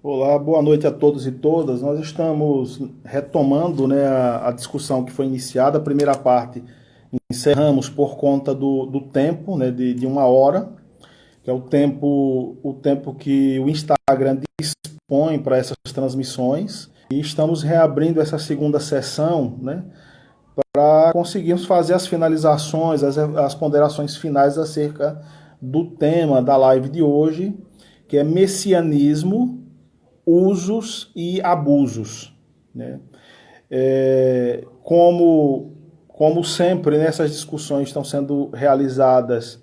Olá, boa noite a todos e todas. Nós estamos retomando, né, a discussão que foi iniciada. A primeira parte encerramos por conta do tempo, né, de 1 hora, que é o tempo que o Instagram dispõe para essas transmissões. E estamos reabrindo essa segunda sessão, né, para conseguirmos fazer as finalizações, as ponderações finais acerca do tema da live de hoje, que é messianismo, usos e abusos, né? Como sempre, né, essas discussões estão sendo realizadas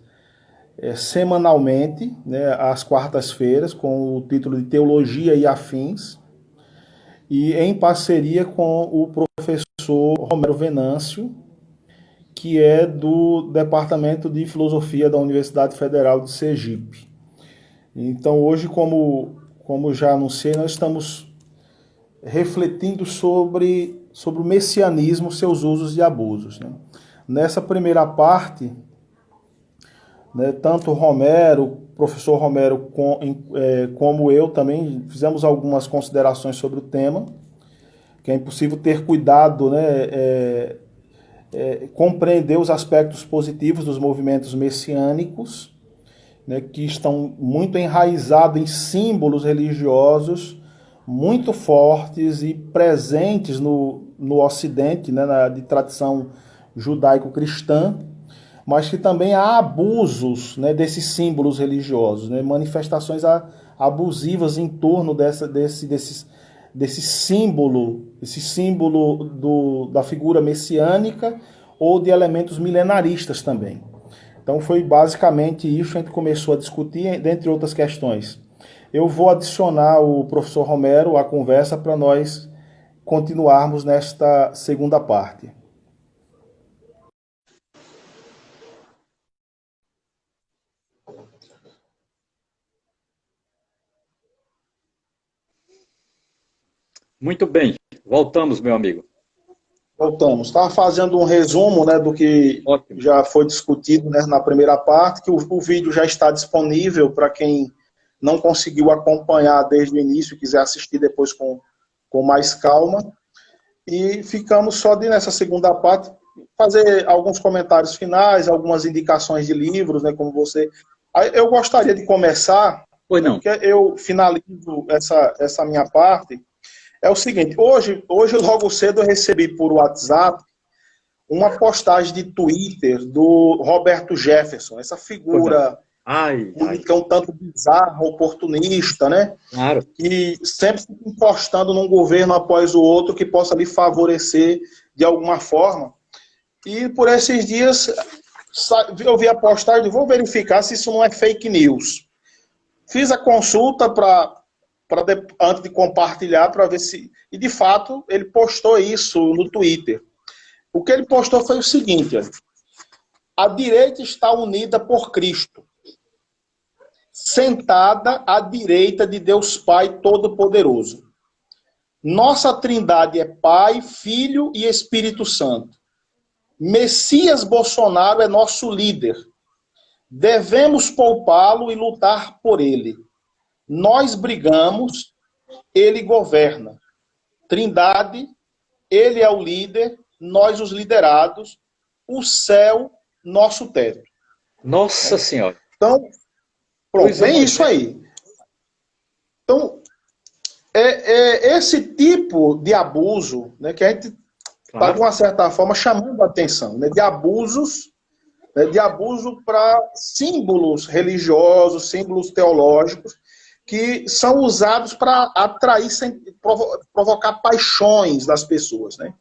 semanalmente, né, às quartas-feiras, com o título de Teologia e Afins, e em parceria com o professor Romero Venâncio, que é do Departamento de Filosofia da Universidade Federal de Sergipe. Então, hoje, como já anunciei, nós estamos refletindo sobre o messianismo, seus usos e abusos, né? Nessa primeira parte, né, tanto o professor Romero, como eu também fizemos algumas considerações sobre o tema, que é impossível ter cuidado, né, compreender os aspectos positivos dos movimentos messiânicos, né, que estão muito enraizados em símbolos religiosos muito fortes e presentes no Ocidente, né, de tradição judaico-cristã, mas que também há abusos, né, desses símbolos religiosos, né, manifestações abusivas em torno desse símbolo, esse símbolo da figura messiânica ou de elementos milenaristas também. Então foi basicamente isso que a gente começou a discutir, dentre outras questões. Eu vou adicionar o professor Romero à conversa para nós continuarmos nesta segunda parte. Muito bem, voltamos, meu amigo. Voltamos. Estava fazendo um resumo, né, do que Ótimo. já foi discutido, né, na primeira parte, que o vídeo já está disponível para quem não conseguiu acompanhar desde o início e quiser assistir depois com mais calma. E ficamos só nessa segunda parte fazer alguns comentários finais, algumas indicações de livros, né, como você. Eu gostaria de começar, Pois né, não. porque eu finalizo essa minha parte. É o seguinte, hoje logo cedo eu recebi por WhatsApp uma postagem de Twitter do Roberto Jefferson, essa Pois não. figura Ai, ai. política um tanto bizarra, oportunista, né? Claro. Que sempre fica encostando num governo após o outro que possa lhe favorecer de alguma forma. E por esses dias eu vi a postagem, vou verificar se isso não é fake news. Fiz a consulta antes de compartilhar para ver se. E de fato ele postou isso no Twitter. O que ele postou foi o seguinte: a direita está unida por Cristo, sentada à direita de Deus Pai Todo-Poderoso. Nossa trindade é Pai, Filho e Espírito Santo. Messias Bolsonaro é nosso líder. Devemos poupá-lo e lutar por ele. Nós brigamos, ele governa. Trindade, ele é o líder, nós os liderados, o céu, nosso teto. Nossa Senhora. Então, pronto, Coisa bem isso nojenta. aí. Então, é esse tipo de abuso, né, que a gente está, de Claro. uma certa forma, chamando a atenção, né, de abusos, né, de abuso para símbolos religiosos, símbolos teológicos, que são usados para atrair, provocar paixões das pessoas, né?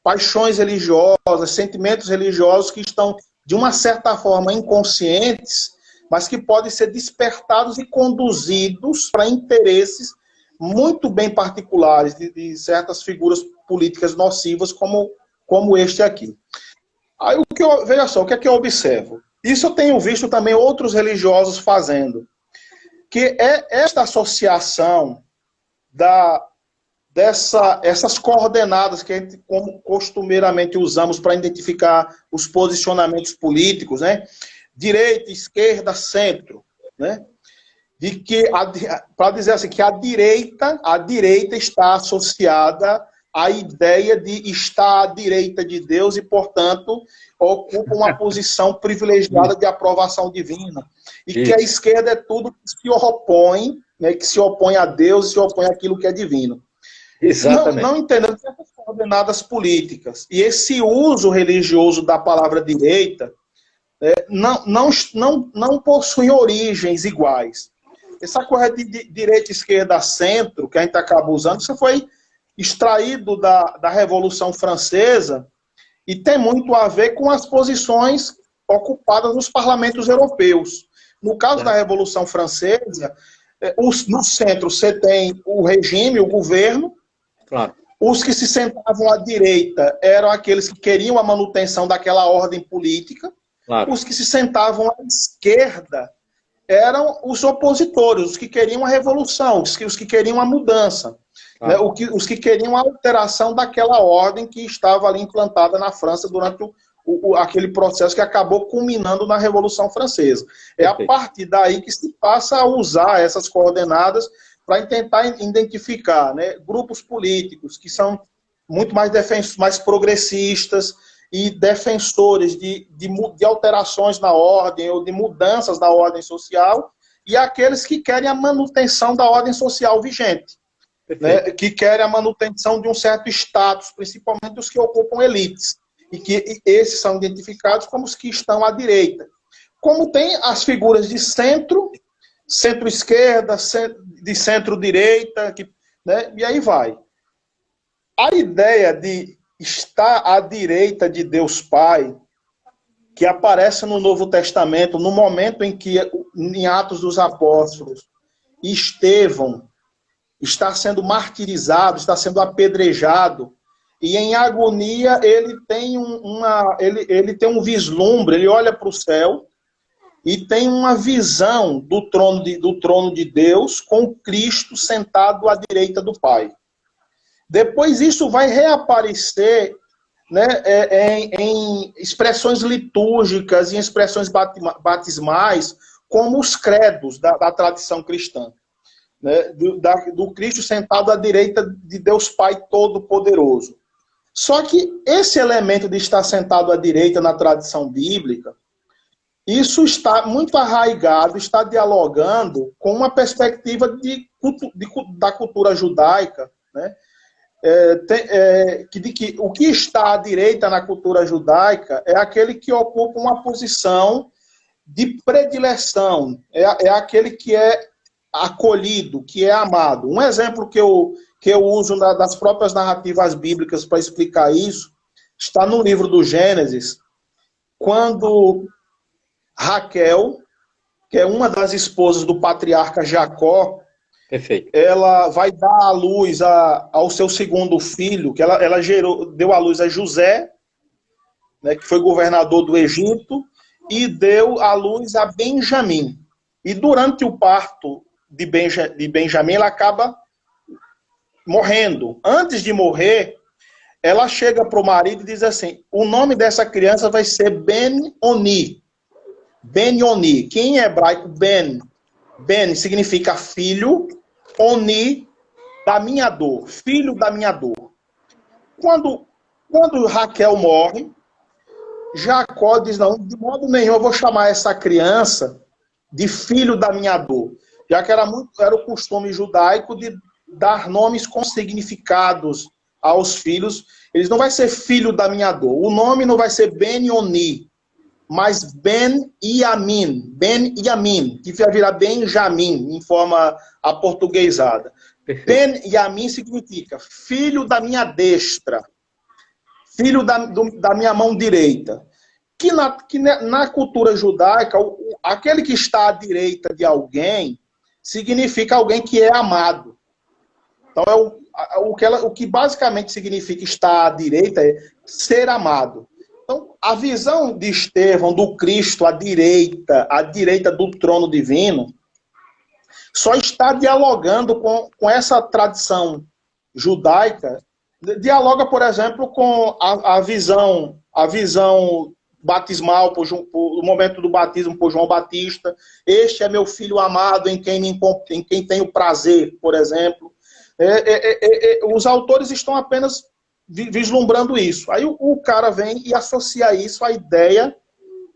Paixões religiosas, sentimentos religiosos que estão, de uma certa forma, inconscientes, mas que podem ser despertados e conduzidos para interesses muito bem particulares de certas figuras políticas nocivas, como este aqui. Aí, veja só, o que é que eu observo? Isso eu tenho visto também outros religiosos fazendo, que é esta associação essas coordenadas que a gente costumeiramente usamos para identificar os posicionamentos políticos, né? Direita, esquerda, centro, né? de que, para dizer assim, que a direita está associada à ideia de estar à direita de Deus e, portanto, ocupa uma posição privilegiada de aprovação divina. E que a esquerda é tudo que se opõe, né, que se opõe a Deus e se opõe àquilo que é divino. Exatamente. Não entendendo essas coordenadas políticas. E esse uso religioso da palavra direita não possui origens iguais. Essa coisa de direita, esquerda, centro, que a gente acaba usando, isso foi extraído da Revolução Francesa e tem muito a ver com as posições ocupadas nos parlamentos europeus. No caso da Revolução Francesa, no centro você tem o regime, o governo. Claro. Os que se sentavam à direita eram aqueles que queriam a manutenção daquela ordem política. Claro. Os que se sentavam à esquerda eram os opositores, os que queriam a revolução, os que queriam a mudança, né? Os que queriam a alteração daquela ordem que estava ali implantada na França durante aquele processo que acabou culminando na Revolução Francesa. É a partir daí que se passa a usar essas coordenadas para tentar identificar, né, grupos políticos que são muito mais progressistas e defensores de alterações na ordem ou de mudanças da ordem social, e aqueles que querem a manutenção da ordem social vigente, né, que querem a manutenção de um certo status, principalmente os que ocupam elites, e que esses são identificados como os que estão à direita. Como tem as figuras de centro, centro-esquerda, de centro-direita, né, e aí vai. A ideia de estar à direita de Deus Pai, que aparece no Novo Testamento, no momento em que, em Atos dos Apóstolos, Estevão está sendo martirizado, está sendo apedrejado, e em agonia ele tem um vislumbre, ele olha para o céu e tem uma visão do trono de Deus com Cristo sentado à direita do Pai. Depois isso vai reaparecer, né, em expressões litúrgicas, em expressões batismais, como os credos da tradição cristã. Né, do Cristo sentado à direita de Deus Pai Todo-Poderoso. Só que esse elemento de estar sentado à direita na tradição bíblica, isso está muito arraigado, está dialogando com uma perspectiva da cultura judaica, né? Que o que está à direita na cultura judaica é aquele que ocupa uma posição de predileção, é aquele que é acolhido, que é amado. Um exemplo que eu uso das próprias narrativas bíblicas para explicar isso está no livro do Gênesis, quando Raquel, que é uma das esposas do patriarca Jacó, perfeito, ela vai dar à luz ao seu segundo filho, que ela deu à luz a José, né, que foi governador do Egito, e deu à luz a Benjamim. E durante o parto de Benjamim, ela acaba morrendo. Antes de morrer, ela chega para o marido e diz assim: o nome dessa criança vai ser Ben-Oni. Ben-Oni, que em hebraico Ben significa filho, Oni, da minha dor, filho da minha dor. Quando Raquel morre, Jacó diz: não, de modo nenhum eu vou chamar essa criança de filho da minha dor, já que era o costume judaico de dar nomes com significados aos filhos. Eles não vai ser filho da minha dor. O nome não vai ser Ben-Oni, mas Ben-Yamin, que vai virar Benjamim, em forma aportuguesada. Ben-Yamin significa filho da minha destra, filho da minha mão direita. Que na cultura judaica, aquele que está à direita de alguém significa alguém que é amado. Então, o que basicamente significa estar à direita é ser amado. Então, a visão de Estevão, do Cristo à direita do trono divino, só está dialogando com essa tradição judaica. Dialoga, por exemplo, com a visão batismal, o momento do batismo por João Batista. Este é meu filho amado em quem tenho prazer, por exemplo. Os autores estão apenas vislumbrando isso. Aí o cara vem e associa isso à ideia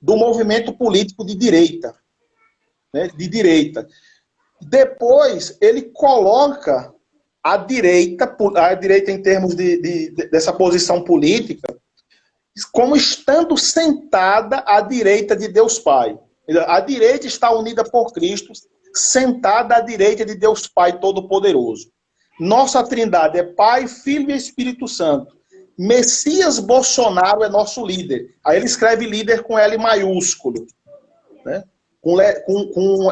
do movimento político de direita. Né, de direita. Depois, ele coloca a direita em termos dessa posição política, como estando sentada à direita de Deus Pai. A direita está unida por Cristo, sentada à direita de Deus Pai Todo-Poderoso. Nossa trindade é Pai, Filho e Espírito Santo. Messias Bolsonaro é nosso líder. Aí ele escreve líder com L maiúsculo. Né? Com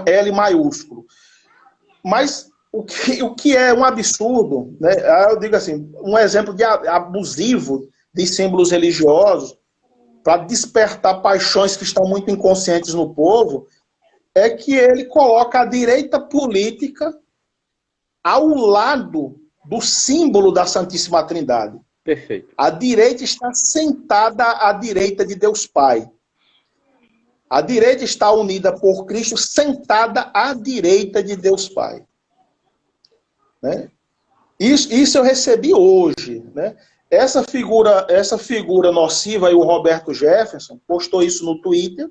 L maiúsculo. Mas o que é um absurdo, né? Eu digo assim, um exemplo de abusivo de símbolos religiosos para despertar paixões que estão muito inconscientes no povo, é que ele coloca a direita política ao lado do símbolo da Santíssima Trindade. Perfeito. A direita está sentada à direita de Deus Pai. A direita está unida por Cristo, sentada à direita de Deus Pai. Né? Isso eu recebi hoje. Né? Essa figura nociva, e o Roberto Jefferson postou isso no Twitter,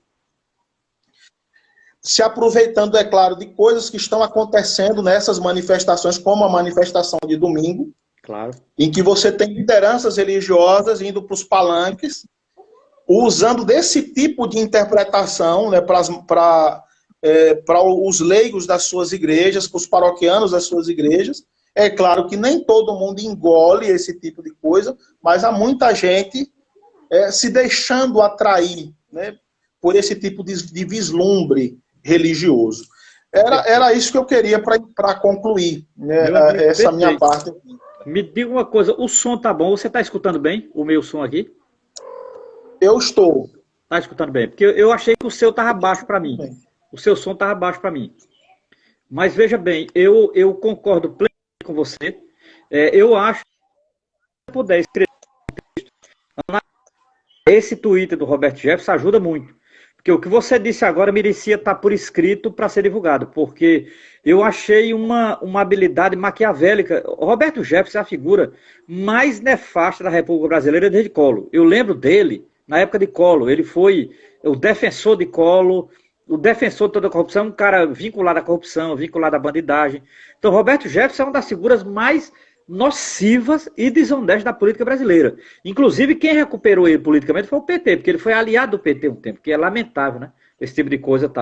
se aproveitando, é claro, de coisas que estão acontecendo nessas manifestações, como a manifestação de domingo, claro, em que você tem lideranças religiosas indo para os palanques, usando desse tipo de interpretação, né, para os leigos das suas igrejas, para os paroquianos das suas igrejas. É claro que nem todo mundo engole esse tipo de coisa, mas há muita gente se deixando atrair, né, por esse tipo de vislumbre religioso. Era isso que eu queria para concluir, né, essa minha parte. Me diga uma coisa, o som tá bom? Você está escutando bem o meu som aqui? Eu estou. Tá escutando bem? Porque eu achei que o seu estava baixo para mim. O seu som estava baixo para mim. Mas veja bem, eu concordo plenamente com você. Eu acho que se puder escrever esse Twitter do Roberto Jefferson ajuda muito. Porque o que você disse agora merecia estar por escrito para ser divulgado. Porque eu achei uma habilidade maquiavélica. O Roberto Jefferson é a figura mais nefasta da República Brasileira desde Collor. Eu lembro dele na época de Collor. Ele foi o defensor de Collor, o defensor de toda a corrupção, um cara vinculado à corrupção, vinculado à bandidagem. Então, Roberto Jefferson é uma das figuras mais nocivas e desonestas da política brasileira. Inclusive, quem recuperou ele politicamente foi o PT, porque ele foi aliado do PT um tempo, que é lamentável, né? Esse tipo de coisa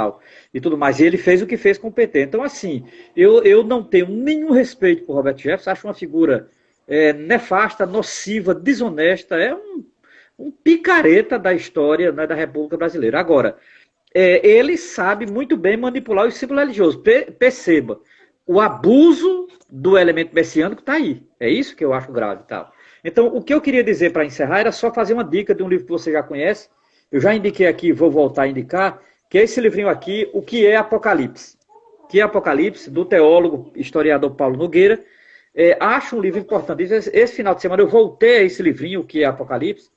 e tudo mais. E ele fez o que fez com o PT. Então, assim, eu não tenho nenhum respeito por Roberto Jefferson, acho uma figura nefasta, nociva, desonesta, um picareta da história, né, da República Brasileira. Agora, ele sabe muito bem manipular os símbolos religiosos. Perceba, o abuso do elemento messiânico está aí. É isso que eu acho grave. Tal. Então, o que eu queria dizer para encerrar era só fazer uma dica de um livro que você já conhece. Eu já indiquei aqui, vou voltar a indicar, que é esse livrinho aqui, O que é Apocalipse? O que é Apocalipse, do teólogo, historiador Paulo Nogueira. Acho um livro importante. Esse final de semana eu voltei a esse livrinho, O que é Apocalipse,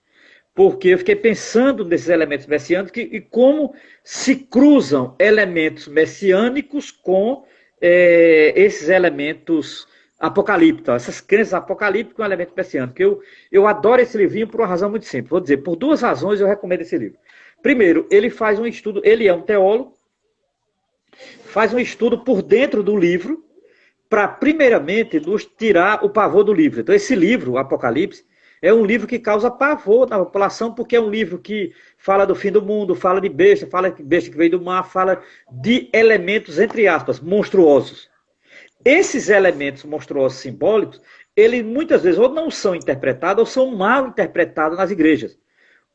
porque eu fiquei pensando nesses elementos messiânicos e como se cruzam elementos messiânicos com esses elementos apocalípticos, essas crenças apocalípticas com elementos messiânicos. Eu adoro esse livrinho por uma razão muito simples. Vou dizer, por duas razões eu recomendo esse livro. Primeiro, ele faz um estudo, ele é um teólogo, faz um estudo por dentro do livro, para, primeiramente, nos tirar o pavor do livro. Então, esse livro, o Apocalipse, é um livro que causa pavor na população, porque é um livro que fala do fim do mundo, fala de besta, fala de besta que veio do mar, fala de elementos, entre aspas, monstruosos. Esses elementos monstruosos simbólicos, eles muitas vezes ou não são interpretados ou são mal interpretados nas igrejas.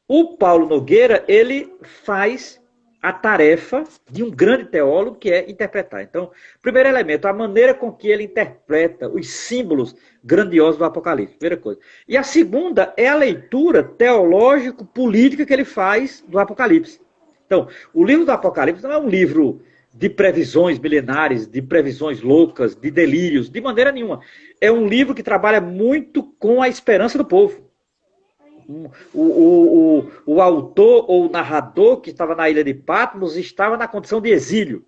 O Paulo Nogueira, ele faz a tarefa de um grande teólogo, que é interpretar. Então, primeiro elemento, a maneira com que ele interpreta os símbolos grandiosos do Apocalipse, primeira coisa. E a segunda é a leitura teológico-política que ele faz do Apocalipse. Então, o livro do Apocalipse não é um livro de previsões milenares, de previsões loucas, de delírios, de maneira nenhuma. É um livro que trabalha muito com a esperança do povo. O autor ou o narrador que estava na ilha de Patmos estava na condição de exílio.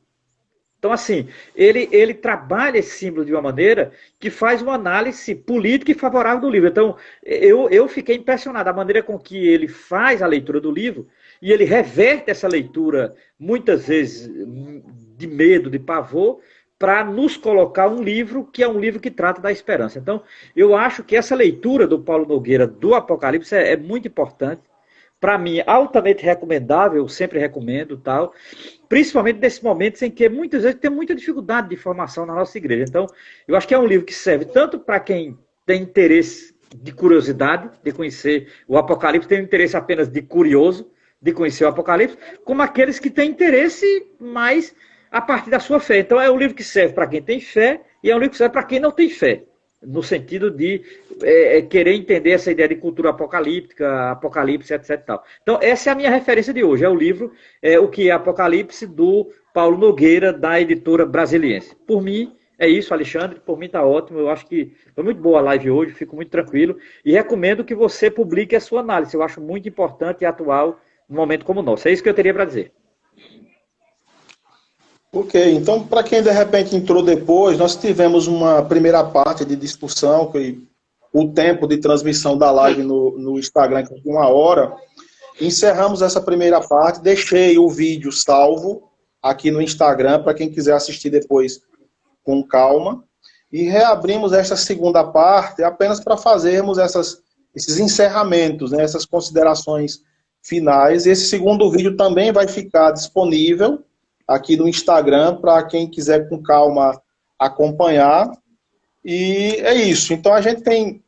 Então, assim, ele trabalha esse símbolo de uma maneira que faz uma análise política e favorável do livro. Então, eu fiquei impressionado da maneira com que ele faz a leitura do livro e ele reverte essa leitura, muitas vezes, de medo, de pavor, para nos colocar um livro que é um livro que trata da esperança. Então, eu acho que essa leitura do Paulo Nogueira do Apocalipse é muito importante. Para mim, altamente recomendável, eu sempre recomendo, tal, principalmente nesses momentos em que muitas vezes tem muita dificuldade de formação na nossa igreja. Então, eu acho que é um livro que serve tanto para quem tem interesse de curiosidade, de conhecer o Apocalipse, tem interesse apenas de curioso, de conhecer o Apocalipse, como aqueles que têm interesse mais a partir da sua fé. Então, é um livro que serve para quem tem fé e é um livro que serve para quem não tem fé, no sentido de querer entender essa ideia de cultura apocalíptica, apocalipse, etc. E tal. Então, essa é a minha referência de hoje, é o livro O que é Apocalipse, do Paulo Nogueira, da editora Brasiliense. Por mim, é isso, Alexandre, por mim está ótimo, eu acho que foi muito boa a live hoje, fico muito tranquilo, e recomendo que você publique a sua análise, eu acho muito importante e atual num momento como o nosso. É isso que eu teria para dizer. Ok, então para quem de repente entrou depois, nós tivemos uma primeira parte de discussão, que o tempo de transmissão da live no Instagram, que foi 1 hora, encerramos essa primeira parte, deixei o vídeo salvo aqui no Instagram, para quem quiser assistir depois com calma, e reabrimos esta segunda parte apenas para fazermos esses encerramentos, né, essas considerações finais. Esse segundo vídeo também vai ficar disponível aqui no Instagram, para quem quiser com calma acompanhar. E é isso. Então a gente tem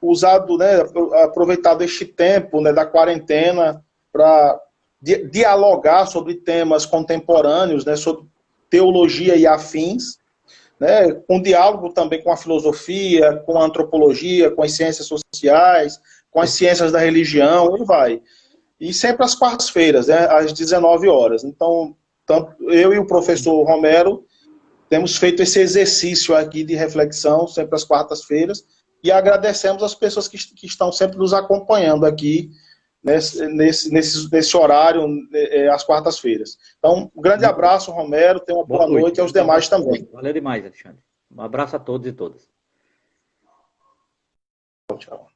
usado, né, aproveitado este tempo, né, da quarentena para dialogar sobre temas contemporâneos, né, sobre teologia e afins, né, com diálogo também com a filosofia, com a antropologia, com as ciências sociais, com as ciências da religião, e vai. E sempre às quartas-feiras, né, às 19 horas. Então, tanto eu e o professor Romero temos feito esse exercício aqui de reflexão, sempre às quartas-feiras, e agradecemos as pessoas que estão sempre nos acompanhando aqui nesse horário, às quartas-feiras. Então, um grande abraço, Romero, tenha uma boa noite e aos demais também. Valeu demais, Alexandre. Um abraço a todos e todas. Tchau.